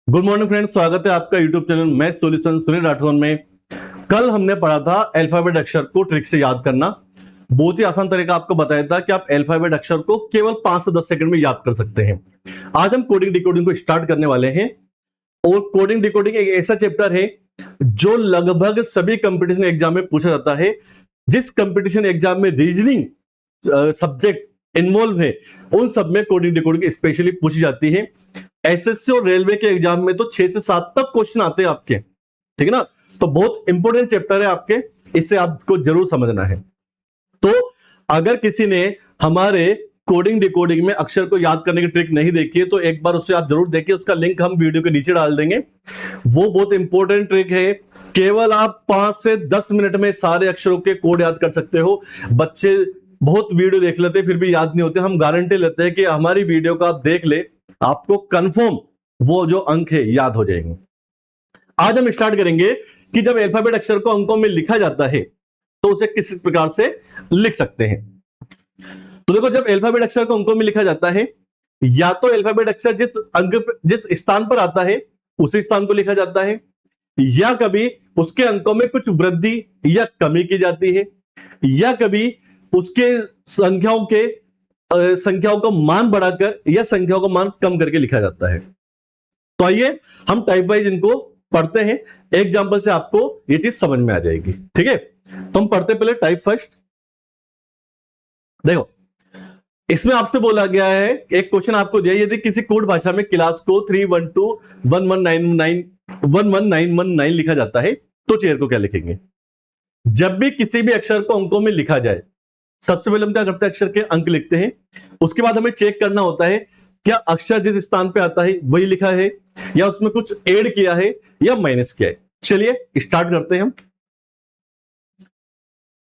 Good morning friends, स्वागत है आपका YouTube channel math solution Sunil Rathore में। कल हमने पढ़ा था अल्फाबेट अक्षर को ट्रिक से याद करना। बहुत ही आसान तरीका आपको बताया था कि आप अल्फाबेट अक्षर को केवल 5 से 10 सेकंड में याद कर सकते हैं। आज हम कोडिंग डिकोडिंग को स्टार्ट करने वाले हैं। और कोडिंग डिकोडिंग एक ऐसा चैप्टर है जो लगभग सभी कंपटीशन एग्जाम में पूछा जाता है। जिस कंपटीशन एग्जाम में रीजनिंग सब्जेक्ट इन्वॉल्व है उन सब में कोडिंग डिकोडिंग स्पेशली पूछी जाती है। एसएससी और रेलवे के एग्जाम में तो 6 से 7 तक क्वेश्चन आते हैं आपके, ठीक है ना। तो बहुत इंपॉर्टेंट चैप्टर है आपके, इसे आपको जरूर समझना है। तो अगर किसी ने हमारे कोडिंग डिकोडिंग में अक्षर को याद करने की ट्रिक नहीं देखी है तो एक बार उसे आप जरूर देखिए। उसका लिंक हम वीडियो के नीचे डाल देंगे। वो बहुत इंपॉर्टेंट ट्रिक है। केवल आप 5 से 10 मिनट में सारे अक्षरों के कोड याद कर सकते हो। बच्चे बहुत वीडियो देख लेते हैं फिर भी याद नहीं होते। हम गारंटी लेते हैं कि हमारी वीडियो को आप देख ले, आपको कंफर्म वो जो अंक है याद हो जाएंगे। आज हम स्टार्ट करेंगे कि जब अल्फाबेट अक्षर को अंकों में लिखा जाता है तो उसे किस प्रकार से लिख सकते हैं। तो देखो, जब अल्फाबेट अक्षर को अंकों में लिखा जाता है, या तो अल्फाबेट अक्षर जिस स्थान पर आता है उसी स्थान को लिखा जाता है, या कभी उसके अंकों में कुछ वृद्धि या कमी की जाती है, या कभी उसके संख्याओं का मान बढ़ाकर या संख्याओं का मान कम करके लिखा जाता है। तो आइए हम टाइप वाइज इनको पढ़ते हैं। एग्जांपल से आपको ये चीज समझ में आ जाएगी, ठीक है। तो हम पढ़ते पहले टाइप फर्स्ट। देखो, इसमें आपसे बोला गया है, एक क्वेश्चन आपको दिया, यदि किसी कोड भाषा में क्लास को 312119119 लिखा जाता है तो चेयर को क्या लिखेंगे। जब भी किसी भी अक्षर को अंकों में लिखा जाए, सबसे पहले हम क्या करते हैं, अक्षर के अंक लिखते हैं। उसके बाद हमें चेक करना होता है क्या अक्षर जिस स्थान पे आता है वही लिखा है, या उसमें कुछ ऐड किया है या माइनस किया है। चलिए स्टार्ट करते हैं हम।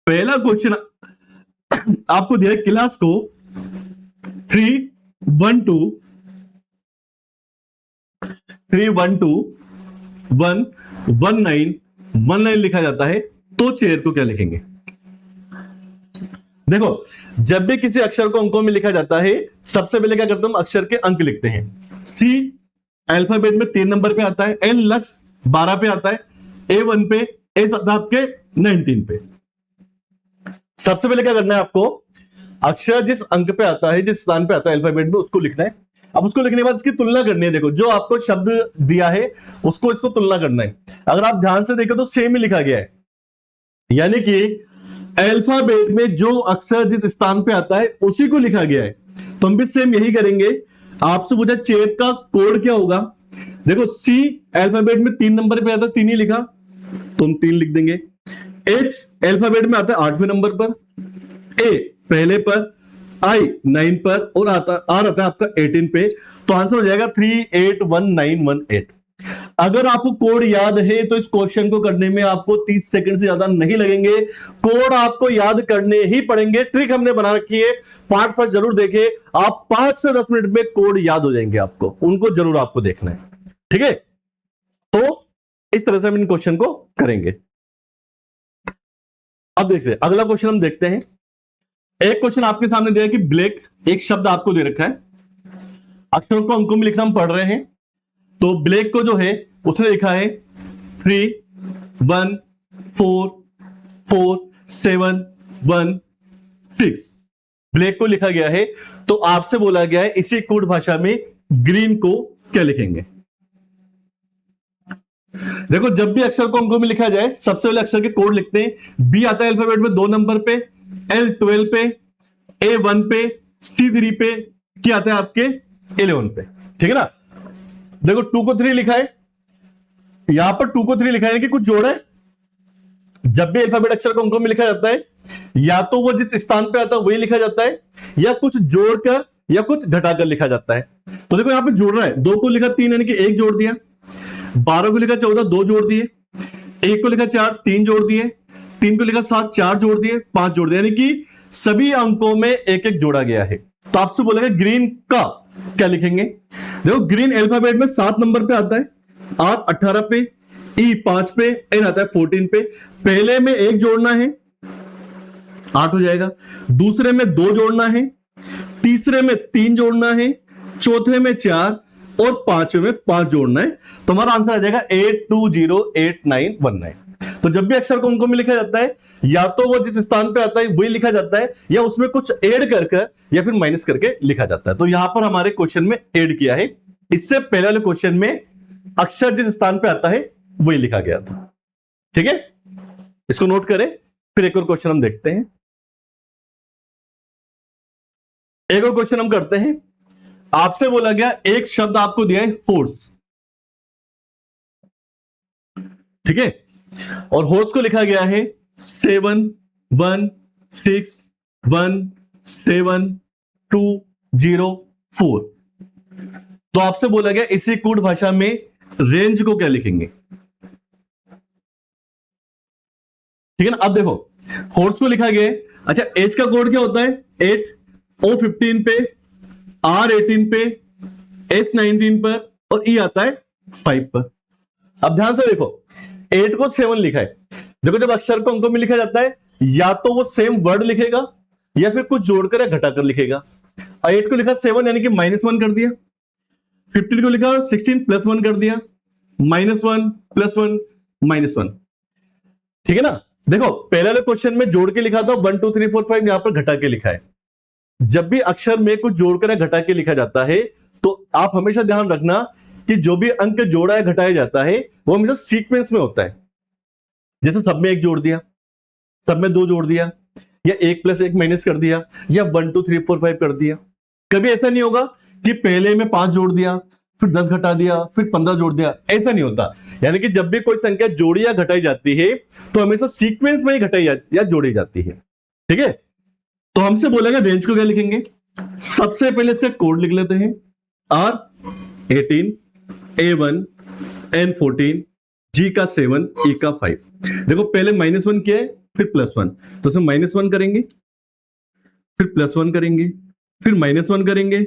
पहला क्वेश्चन आपको दिया है, क्लास को 312119119 लिखा जाता है तो चेयर को क्या लिखेंगे। देखो, जब भी किसी अक्षर को अंकों में लिखा जाता है सबसे पहले क्या करते हैं, हम अक्षर के अंक लिखते हैं। सी अल्फाबेट में 3 नंबर पे आता है, एन लक्स 12 पे आता है, ए 1 पे, ए आपके 19 पे। सबसे पहले क्या करना है आपको, अक्षर जिस अंक पे आता है, जिस स्थान पे आता है अल्फाबेट में, उसको लिखना है। अब उसको लिखने के बाद इसकी तुलना करनी है। देखो, जो आपको शब्द दिया है उसको इसको तुलना करना है। अगर आप ध्यान से देखें तो सेम ही लिखा गया है, यानी कि अल्फाबेट में जो अक्षर जिस स्थान पे आता है उसी को लिखा गया है। तो हम भी सेम यही करेंगे। आपसे पूछा चेयर का कोड क्या होगा। देखो, सी अल्फाबेट में 3 नंबर पे आता है, 3 ही लिखा तो हम 3 लिख देंगे। एच अल्फाबेट में आता है 8वें नंबर पर, ए पहले पर, आई 9 पर और आर आता है आपका 18 पे। तो आंसर हो जाएगा 381918। अगर आपको कोड याद है तो इस क्वेश्चन को करने में आपको 30 सेकंड से ज्यादा नहीं लगेंगे। कोड आपको याद करने ही पड़ेंगे। ट्रिक हमने बना रखी है, पार्ट फर्स्ट जरूर देखें। आप 5 से 10 मिनट में कोड याद हो जाएंगे आपको, उनको जरूर आपको देखना है, ठीक है। तो इस तरह से हम इन क्वेश्चन को करेंगे। अब देखते हैं अगला क्वेश्चन। हम देखते हैं, एक क्वेश्चन आपके सामने दिया है कि ब्लैक, एक शब्द आपको दे रखा है, अक्षरों को अंकों में लिखना हम पढ़ रहे हैं। तो ब्लैक को जो है उसने लिखा है 3144716 ब्लैक को लिखा गया है। तो आपसे बोला गया है इसी कोड भाषा में ग्रीन को क्या लिखेंगे। देखो, जब भी अक्षर को अंकों में लिखा जाए सबसे पहले अक्षर के कोड लिखते हैं। बी आता है अल्फाबेट में 2 नंबर पे, एल 12 पे, ए 1 पे, सी 3 पे, क्या आता है आपके 11 पे, ठीक है ना। देखो, 2 को 3 लिखा है, यहां पर 2 को 3 लिखा है कि कुछ जोड़ा है। जब भी अल्फाबेट अक्षर को अंकों में लिखा जाता है या तो वो जिस स्थान पे आता है वही लिखा जाता है, या कुछ जोड़कर या कुछ घटाकर लिखा जाता है। तो देखो यहां पे जोड़ रहा है, 2 को लिखा 3 यानी कि 1 जोड़ दिया, 12 को लिखा 14 2 जोड़ दिए, 1 को लिखा 4 3 जोड़ दिए, 3 को लिखा 7 4 जोड़ दिए, 5 जोड़ दिए, यानी कि सभी अंकों में एक एक जोड़ा गया है। तो आपसे बोलेगा ग्रीन का क्या लिखेंगे। देखो, ग्रीन अल्फाबेट में 7 नंबर पे आता है, आर 18 पे, ई 5 पे, एन आता है 14 पे। पहले में 1 जोड़ना है, 8 हो जाएगा। दूसरे में 2 जोड़ना है, तीसरे में 3 जोड़ना है, चौथे में 4, और पांचवें में 5 जोड़ना है, तो हमारा आंसर आ जाएगा 820891। तो जब भी अक्षर को अंकों में लिखा जाता है, या तो वो जिस स्थान पे आता है वही लिखा जाता है, या उसमें कुछ ऐड करके या फिर माइनस करके लिखा जाता है। तो यहां पर हमारे क्वेश्चन में ऐड किया है। इससे पहले वाले क्वेश्चन में अक्षर जिस स्थान पे आता है वही लिखा गया था। ठीक है, इसको नोट करें। फिर एक और क्वेश्चन हम देखते हैं। एक और क्वेश्चन हम करते हैं। आपसे बोला गया एक शब्द आपको दिया है हॉर्स, ठीक है, और हॉर्स को लिखा गया है 71617204। तो आपसे बोला गया इसी कोड भाषा में रेंज को क्या लिखेंगे। ठीक है ना। अब देखो हॉर्स को लिखा गया है, अच्छा एच का कोड क्या होता है 8, O15 पे, R18 पे, S19 पर, और E आता है 5 पर। अब ध्यान से देखो 8 को 7 लिखा है। देखो जब अक्षर को अंकों में लिखा जाता है, या तो वो सेम वर्ड लिखेगा या फिर कुछ जोड़कर या घटाकर लिखेगा। 8 को लिखा 7 यानी कि -1 कर दिया, 15 को लिखा 16 +1 कर दिया, -1 +1 -1। ठीक है ना। देखो पहले वाले क्वेश्चन में जोड़ के लिखा था 1 2 3 4 5, यहां पर घटा के लिखा है। जब भी अक्षर में कुछ जोड़कर या घटा के लिखा जाता है, तो आप हमेशा ध्यान रखना कि जो भी अंक जोड़ा या घटाया जाता है वो हमेशा सीक्वेंस में होता है। जैसे सब में 1 जोड़ दिया, सब में 2 जोड़ दिया, या 1 + 1 माइनस कर दिया, या 1 2 3 4 5 कर दिया। कभी ऐसा नहीं होगा कि पहले में 5 जोड़ दिया, फिर 10 घटा दिया, फिर 15 जोड़ दिया, ऐसा नहीं होता। यानी कि जब भी कोई संख्या जोड़ी या घटाई जाती है तो हमेशा सीक्वेंस में ही घटाई या जोड़ी जाती है। ठीक है, तो हमसे बोलेगा रेंज को क्या लिखेंगे। सबसे पहले इसका कोड लिख लेते हैं, R18, A1, N14, G का 7, E का 5। देखो पहले -1 किया है, फिर +1, तो इसमें -1 करेंगे, फिर +1 करेंगे, फिर -1 करेंगे,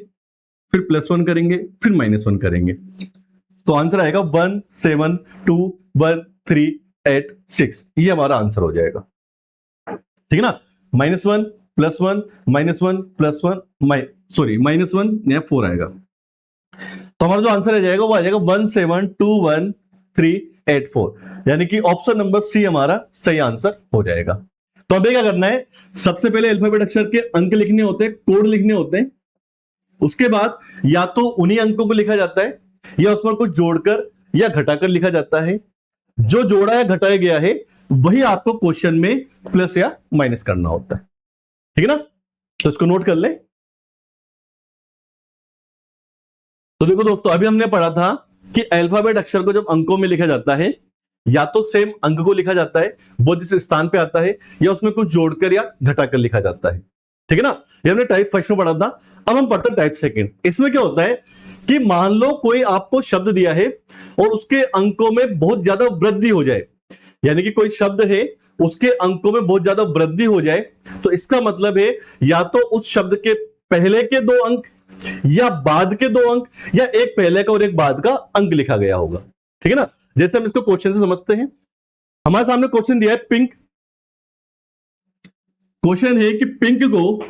फिर +1 करेंगे, फिर -1 करेंगे। तो आंसर आएगा 1721386। ये हमारा आंसर हो जाएगा। ठीक है ना। -1 +1 -1 +1 सॉरी -1 या 4 आएगा। तो हमारा जो आंसर आ जाएगा वो आ जाएगा 1721384, यानी कि ऑप्शन नंबर सी हमारा सही आंसर हो जाएगा। तो अभी क्या करना है, सबसे पहले अल्फाबेट अक्षर के अंक लिखने होते हैं, कोड लिखने होते हैं। उसके बाद या तो उन्हीं अंकों को लिखा जाता है, या उसमें कुछ जोड़कर या घटाकर लिखा जाता है। जो जोड़ा या घटाया गया है वही आपको क्वेश्चन में प्लस या माइनस करना होता है। ठीक है ना। तो इसको नोट कर ले। तो देखो दोस्तों, अभी हमने पढ़ा था कि अल्फाबेट अक्षर को जब अंकों में लिखा जाता है, या तो सेम अंक को लिखा जाता है वो जिस स्थान पे आता है, या उसमें कुछ जोड़कर या घटाकर लिखा जाता है। ठीक है ना। ये हमने टाइप फर्स्ट में पढ़ा था। अब हम पढ़ते हैं टाइप सेकंड। इसमें क्या होता है कि मान लो कोई आपको शब्द दिया है और उसके अंकों में बहुत ज्यादा वृद्धि हो जाए, यानी कि कोई शब्द है उसके अंकों में बहुत ज्यादा वृद्धि हो जाए, तो इसका मतलब है या तो उस शब्द के पहले के 2 अंक या बाद के 2 अंक, या एक पहले का और एक बाद का अंक लिखा गया होगा। ठीक है ना। जैसे हम इसको क्वेश्चन से समझते हैं। हमारे सामने क्वेश्चन दिया है पिंक। क्वेश्चन है कि पिंक को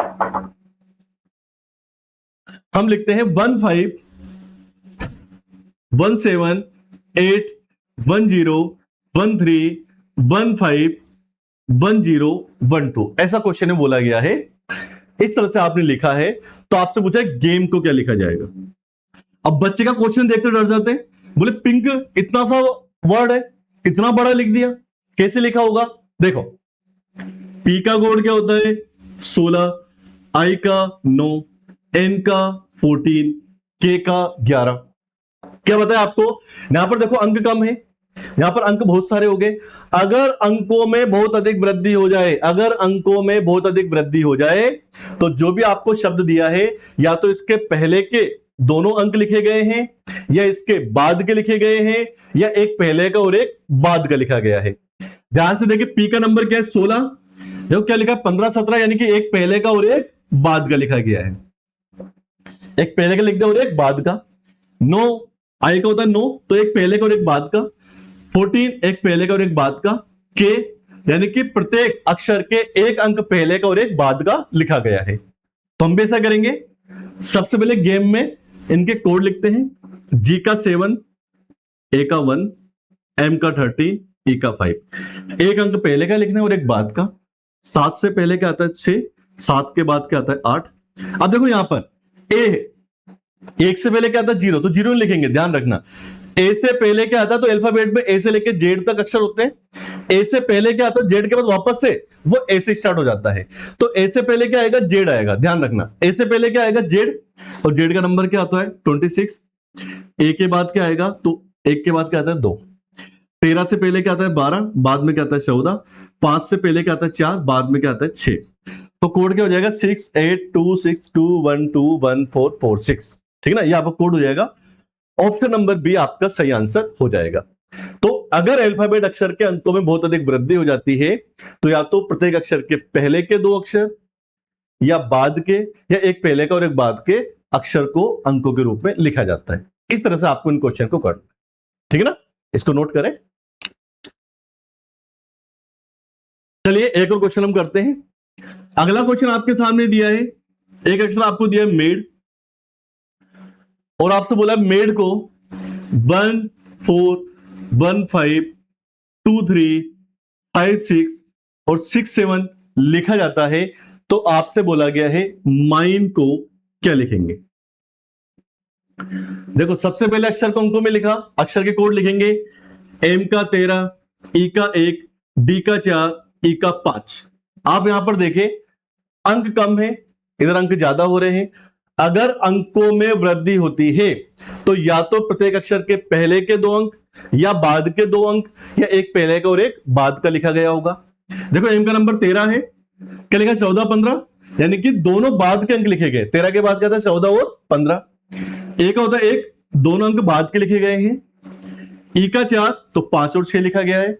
हम लिखते हैं 1517810131151012। ऐसा क्वेश्चन में बोला गया है, इस तरह से आपने लिखा है। तो आपसे पूछा है गेम को क्या लिखा जाएगा। अब बच्चे का क्वेश्चन देखकर डर जाते हैं, बोले पिंक इतना सा वर्ड है, इतना बड़ा लिख दिया, कैसे लिखा होगा। देखो पी का कोड क्या होता है 16, आई का 9, एन का 14, के का 11। क्या बताया आपको, यहां पर देखो अंक कम है, यहां पर अंक बहुत सारे हो गए। अगर अंकों में बहुत अधिक वृद्धि हो जाए, अगर अंकों में बहुत अधिक वृद्धि हो जाए, तो जो भी आपको शब्द दिया है या तो इसके पहले के दोनों अंक लिखे गए हैं, या इसके बाद के लिखे गए हैं, या एक पहले का और एक बाद का लिखा गया है। ध्यान से देखिए पी का नंबर क्या है 16, देखो क्या लिखा है 15 17, यानी कि एक पहले का और एक बाद का लिखा गया है। एक पहले का लिख दिया और एक बाद का। 9 आई का होता है 9, तो एक पहले का और एक बाद का। 14 एक पहले का और एक बाद का। के यानी कि प्रत्येक अक्षर के एक अंक पहले का और एक बाद का लिखा गया है। तो हम भी ऐसा करेंगे, सबसे पहले गेम में इनके कोड लिखते हैं। जी का 7, ए का 1, एम का 13, ई का 5। एक अंक पहले का लिखना है और एक बाद का। 7 से पहले क्या आता है 6, 7 के बाद क्या आता है 8। अब देखो यहां पर ए, 1 से पहले क्या आता है 0, तो 0 लिखेंगे, ध्यान रखना। ए से पहले क्या आता है, तो अल्फाबेट में ए से लेके जेड तक अक्षर होते हैं। ए से पहले क्या आता है, जेड के बाद वापस से वो ए से स्टार्ट हो जाता है, तो ए से पहले क्या आएगा, जेड आएगा, ध्यान रखना। ए से पहले क्या आएगा, जेड, और जेड का नंबर क्या आता है 26। ए के बाद क्या आएगा, तो 1 के बाद क्या आता है 2। 13 से पहले क्या आता है 12, बाद में क्या आता है 14। 5 से पहले क्या आता है 4, बाद में क्या आता है 6। तो कोड क्या हो जाएगा 682621214446, ठीक है ना, ये आपका कोड हो जाएगा। ऑप्शन नंबर बी आपका सही आंसर हो जाएगा। तो अगर अल्फाबेट अक्षर के अंकों में बहुत अधिक वृद्धि हो जाती है, तो या तो प्रत्येक अक्षर के पहले के 2 अक्षर, या बाद के, या एक पहले का और एक बाद के अक्षर को अंकों के रूप में लिखा जाता है। इस तरह से आपको इन क्वेश्चन को करना, ठीक है ना, इसको नोट करें। चलिए एक और क्वेश्चन हम करते हैं। अगला क्वेश्चन आपके सामने दिया है, एक अक्षर आपको दिया है मेड, और आपसे बोला मेड को 1 4 1 5 2 3 5 6 और 6 7 लिखा जाता है, तो आपसे बोला गया है माइन को क्या लिखेंगे। देखो सबसे पहले अक्षर को अंकों में लिखा, अक्षर के कोड लिखेंगे। एम का 13, ई का 1, डी का 4, ई का 5। आप यहां पर देखें अंक कम है, इधर अंक ज्यादा हो रहे हैं। अगर अंकों में वृद्धि होती है तो या तो प्रत्येक अक्षर के पहले के 2 अंक, या बाद के 2 अंक, या एक पहले का और एक बाद का लिखा गया होगा। देखो एम का नंबर 13 है, क्या लिखा 14 15, यानी कि दोनों बाद के अंक लिखे गए। 13 के बाद क्या था 14 और 15। ए का होता है 1, दोनों अंक बाद के लिखे गए हैं। ई का 4 तो 5 और 6 लिखा गया है।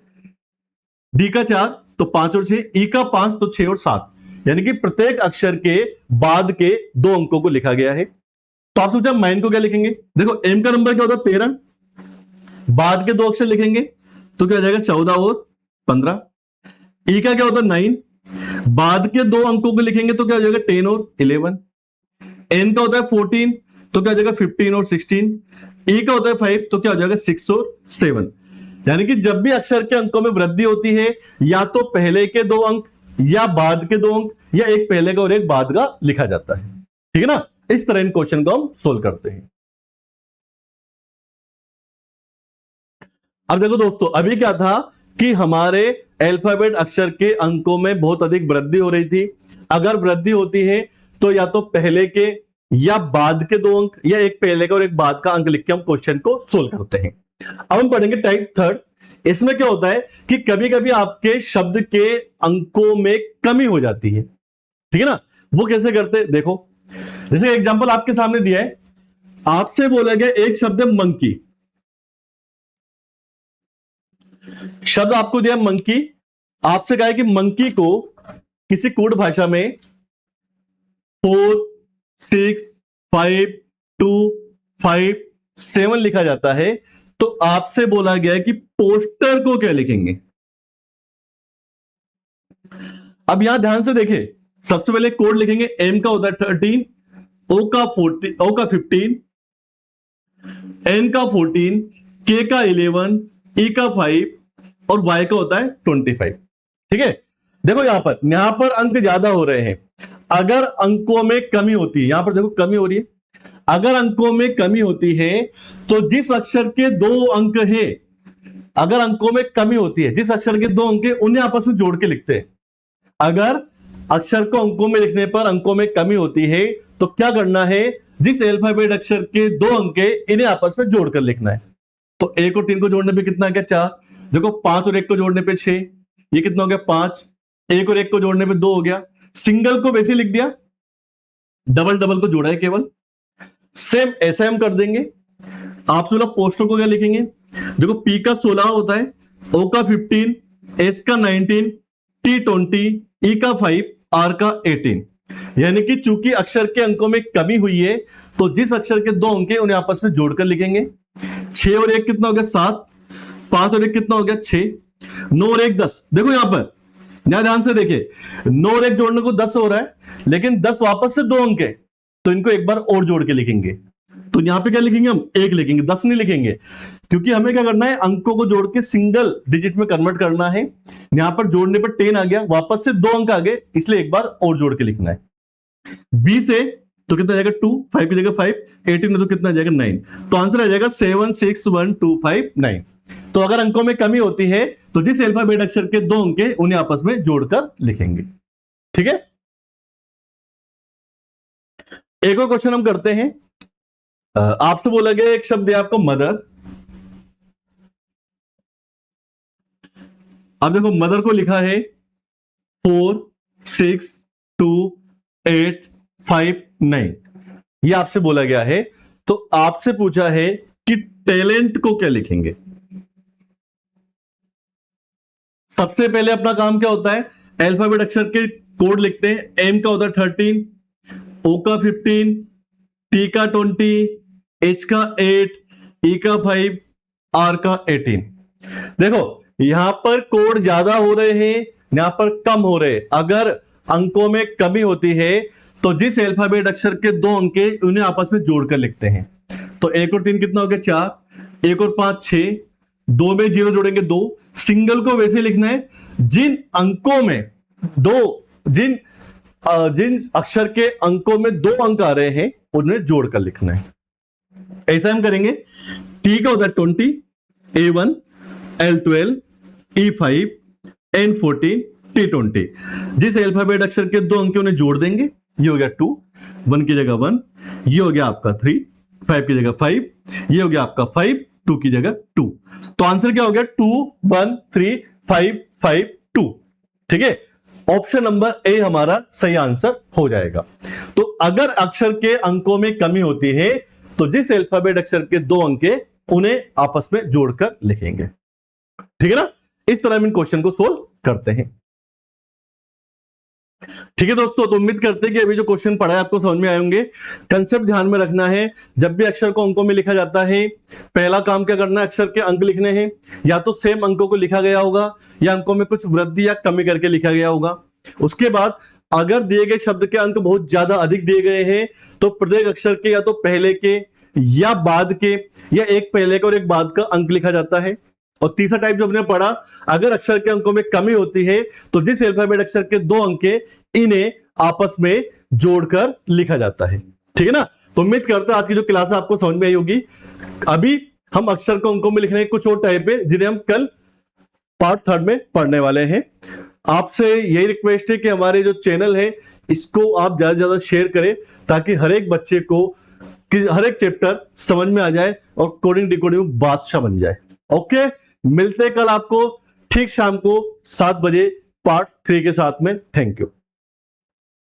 डी का 4 तो 5 और 6, ई का 5 तो 6 और 7, यानी कि प्रत्येक अक्षर के बाद के 2 अंकों को लिखा गया है। तो आप सोचा माइन को क्या लिखेंगे। देखो एम का नंबर क्या होता है 13, बाद के 2 अक्षर लिखेंगे तो क्या हो जाएगा 14 और 15। ई का क्या होता है 9, बाद के 2 अंकों को लिखेंगे तो क्या हो जाएगा 10 और 11। एन का होता है 14, तो क्या हो जाएगा 15 और 16। ई का होता है 5, तो क्या हो जाएगा 6 और 7। यानी कि जब भी अक्षर के अंकों में वृद्धि होती है, या तो पहले के 2 अंक, या बाद के 2 अंक, या एक पहले का और एक बाद का लिखा जाता है, ठीक है ना। इस तरह इन क्वेश्चन को हम सोल्व करते हैं। अब देखो दोस्तों, अभी क्या था कि हमारे अल्फाबेट अक्षर के अंकों में बहुत अधिक वृद्धि हो रही थी। अगर वृद्धि होती है तो या तो पहले के या बाद के 2 अंक, या एक पहले का और एक बाद का अंक लिख के हम क्वेश्चन को सोल्व करते हैं। अब हम पढ़ेंगे टाइप 3। इसमें क्या होता है कि कभी कभी आपके शब्द के अंकों में कमी हो जाती है, ठीक है ना। वो कैसे करते हैं, देखो जैसे एग्जांपल आपके सामने दिया है, आपसे बोला गया एक शब्द है मंकी, शब्द आपको दिया मंकी, आपसे कहा है कि मंकी को किसी कोड भाषा में 4 6 5 2 5 7 लिखा जाता है, तो आपसे बोला गया है कि पोस्टर को क्या लिखेंगे। अब यहां ध्यान से देखें, सबसे पहले कोड लिखेंगे। एम का होता है 13, ओ का 15, एन का 14, के का 11, ई का 5 और वाई का होता है 25, ठीक है। देखो यहां पर अंक ज्यादा हो रहे हैं। अगर अंकों में कमी होती है, यहां पर देखो कमी हो रही है, अगर अंकों में कमी होती है तो जिस अक्षर के 2 अंक है, अगर अंकों में कमी होती है, जिस अक्षर के 2 अंक है उन्हें आपस में जोड़ के लिखते हैं। अगर अक्षर को अंकों में लिखने पर अंकों में कमी होती है तो क्या करना है, जिस अल्फाबेट अक्षर के 2 अंक है इन्हें आपस में जोड़कर लिखना है। तो 1 और 3 को जोड़ने पे कितना आ गया 4, देखो 5 और 1 को जोड़ने पे 6, ये कितना हो गया 5, 1 और 1 को जोड़ने पे 2 हो गया। सिंगल को वैसे लिख दिया, डबल डबल को जोड़ा है केवल। सेम ऐसा हम कर देंगे। आप पोस्टर को क्या लिखेंगे, देखो पी का 16 होता है, ओ का 15, एस का 19, टी 20, ई का 5, आर का 18। यानी कि चूंकि अक्षर के अंकों में कमी हुई है तो जिस अक्षर के 2 अंक है उन्हें आपस में जोड़कर लिखेंगे। 6 और 1 कितना हो गया 7, 5 और 1 कितना हो गया 6, 9 और 1 10। देखो यहां पर ध्यान से देखिए, 9 और 1 जोड़ने को 10 हो रहा है, लेकिन 10 वापस से 2 अंक है तो इनको एक बार और जोड़ के लिखेंगे। तो यहां पे क्या लिखेंगे हम 1 लिखेंगे, 10 नहीं लिखेंगे, क्योंकि हमें क्या करना है, अंकों को जोड़ के सिंगल डिजिट में कन्वर्ट करना है। यहां पर जोड़ने पर 10 आ गया, वापस से 2 अंक आ गए, इसलिए एक बार और जोड़ के लिखना है। 20 है तो कितना जाएगा 2, 5 की जगह 5, 18 है तो कितना जाएगा 9, तो आंसर आ जाएगा 761259। तो अगर अंकों में कमी होती है तो जिस अल्फाबेट अक्षर के 2 अंक है उन्हें आपस में जोड़कर लिखेंगे। ठीक है, एक और क्वेश्चन हम करते हैं। आपसे बोला गया एक शब्द है आपको मदर। अब देखो मदर को लिखा है 4 6 2 8 5 9, ये आपसे बोला गया है। तो आपसे पूछा है कि टैलेंट को क्या लिखेंगे। सबसे पहले अपना काम क्या होता है, अल्फाबेट अक्षर के कोड लिखते हैं। एम का होता है 13, ओ का 15, टी का 20, एच का 8, ई का 5, आर का 18। देखो यहां पर कोड ज्यादा हो रहे हैं, यहां पर कम हो रहे हैं। अगर अंकों में कमी होती है तो जिस अल्फाबेट अक्षर के 2 अंक है उन्हें आपस में जोड़कर लिखते हैं। तो 1 और 3 कितना हो गया 4, 1 और 5 6, 2 में 0 जोड़ेंगे 2। सिंगल को वैसे लिखना है जिन अंकों में जिन अक्षर के अंकों में 2 अंक आ रहे हैं उन्हें जोड़कर लिखना है। ऐसा हम करेंगे। टी का होता है 20, A1, L12, E5, N14, T20। जिस अल्फाबेट अक्षर के 2 अंक उन्हें जोड़ देंगे, ये हो गया 2, 1 की जगह 1, ये हो गया आपका 3, 5 की जगह 5, ये हो गया आपका 5, 2 की जगह 2। तो आंसर क्या हो गया 2 1 3 5 5 2। ठीक है, ऑप्शन नंबर ए हमारा सही आंसर हो जाएगा। तो अगर अक्षर के अंकों में कमी होती है तो जिस अल्फाबेट अक्षर के 2 अंक है उन्हें आपस में जोड़कर लिखेंगे। ठीक है ना, इस तरह हम इन क्वेश्चन को सोल्व करते हैं। ठीक है दोस्तों, तो उम्मीद करते हैं कि अभी जो क्वेश्चन पढ़ा है आपको समझ में आए होंगे। कंसेप्ट ध्यान में रखना है, जब भी अक्षर को अंकों में लिखा जाता है पहला काम क्या करना है, अक्षर के अंक लिखने हैं। या तो सेम अंकों को लिखा गया होगा या अंकों में कुछ वृद्धि या कमी करके लिखा गया होगा। उसके बाद अगर दिए गए शब्द के अंक बहुत ज्यादा अधिक दिए गए हैं तो प्रत्येक अक्षर के या तो पहले के या बाद के या एक पहले का और एक बाद का अंक लिखा जाता है। और तीसरा टाइप जो हमने पढ़ा, अगर अक्षर के अंकों में कमी होती है तो जिस अल्फाबेट अक्षर के 2 अंक है इन्हें आपस में जोड़कर लिखा जाता है। ठीक है ना, तो उम्मीद करता हूं आज की जो क्लास है आपको समझ में आई होगी। अभी हम अक्षर को अंकों में लिखने के कुछ और टाइप है जिन्हें हम कल पार्ट 3 में पढ़ने वाले हैं। आपसे यही रिक्वेस्ट है कि हमारे जो चैनल है इसको आप ज्यादा से ज्यादा शेयर करें ताकि हर एक बच्चे को हर एक चैप्टर समझ में आ जाए और कोडिंग डिकोडिंग बादशाह बन जाए। ओके, मिलते कल आपको ठीक शाम को 7 बजे पार्ट 3 के साथ में। Thank you.